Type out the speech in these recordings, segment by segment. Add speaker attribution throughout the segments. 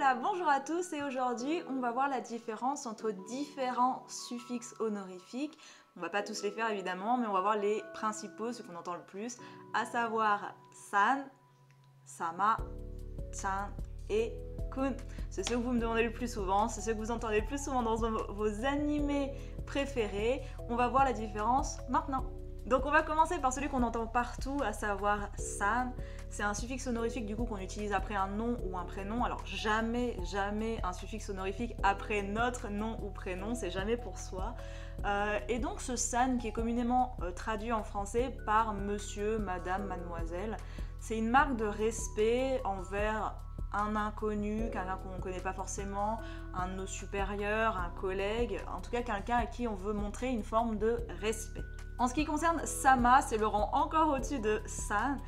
Speaker 1: là, bonjour à tous et aujourd'hui on va voir la différence entre différents suffixes honorifiques. On va pas tous les faire évidemment, mais on va voir les principaux, ceux qu'on entend le plus, à savoir san, sama, chan et kun. C'est ceux que vous me demandez le plus souvent, c'est ceux que vous entendez le plus souvent dans vos animés préférés. On va voir la différence maintenant. Donc on va commencer par celui qu'on entend partout, à savoir san. C'est un suffixe honorifique du coup qu'on utilise après un nom ou un prénom. Alors jamais un suffixe honorifique après notre nom ou prénom, c'est jamais pour soi. Et donc ce san qui est communément traduit en français par monsieur, madame, mademoiselle, c'est une marque de respect envers un inconnu, quelqu'un qu'on ne connaît pas forcément, un de nos supérieurs, un collègue, en tout cas quelqu'un à qui on veut montrer une forme de respect. En ce qui concerne sama, c'est le rang encore au-dessus de san.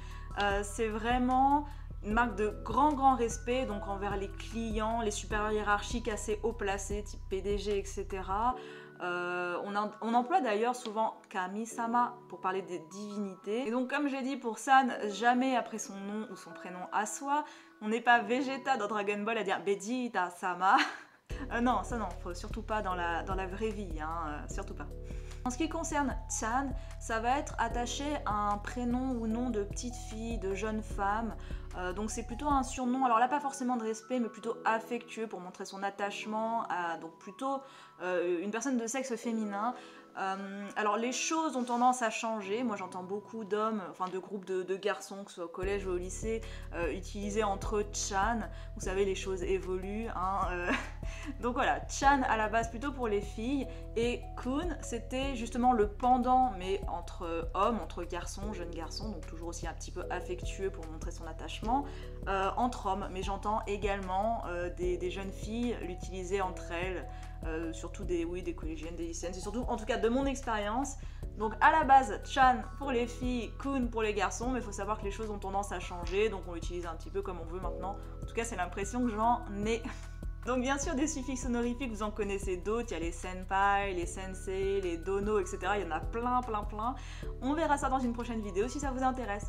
Speaker 1: C'est vraiment une marque de grand respect donc envers les clients, les supérieurs hiérarchiques assez haut placés, type PDG, etc. On emploie d'ailleurs souvent kami-sama pour parler des divinités. Et donc comme j'ai dit pour san, jamais après son nom ou son prénom à soi. On n'est pas Vegeta dans Dragon Ball à dire Vegeta-sama. Non, ça non, faut surtout pas dans la vraie vie, hein, surtout pas. En ce qui concerne chan, ça va être attaché à un prénom ou nom de petite fille, de jeune femme. Donc c'est plutôt un surnom, alors là pas forcément de respect, mais plutôt affectueux pour montrer son attachement à donc plutôt une personne de sexe féminin. Alors les choses ont tendance à changer, moi j'entends beaucoup d'hommes, enfin de groupes de garçons, que ce soit au collège ou au lycée, utiliser entre eux chan, vous savez les choses évoluent, hein, donc voilà, chan à la base plutôt pour les filles, et kun c'était justement le pendant, mais entre hommes, entre garçons, jeunes garçons, donc toujours aussi un petit peu affectueux pour montrer son attachement, entre hommes, mais j'entends également des jeunes filles l'utiliser entre elles, surtout des collégiennes, des lycéennes, c'est surtout en tout cas de mon expérience. Donc à la base, chan pour les filles, kun pour les garçons, mais il faut savoir que les choses ont tendance à changer, donc on l'utilise un petit peu comme on veut maintenant. En tout cas, c'est l'impression que j'en ai. Donc bien sûr, des suffixes honorifiques, vous en connaissez d'autres, il y a les senpai, les sensei, les dono, etc. Il y en a plein. On verra ça dans une prochaine vidéo si ça vous intéresse.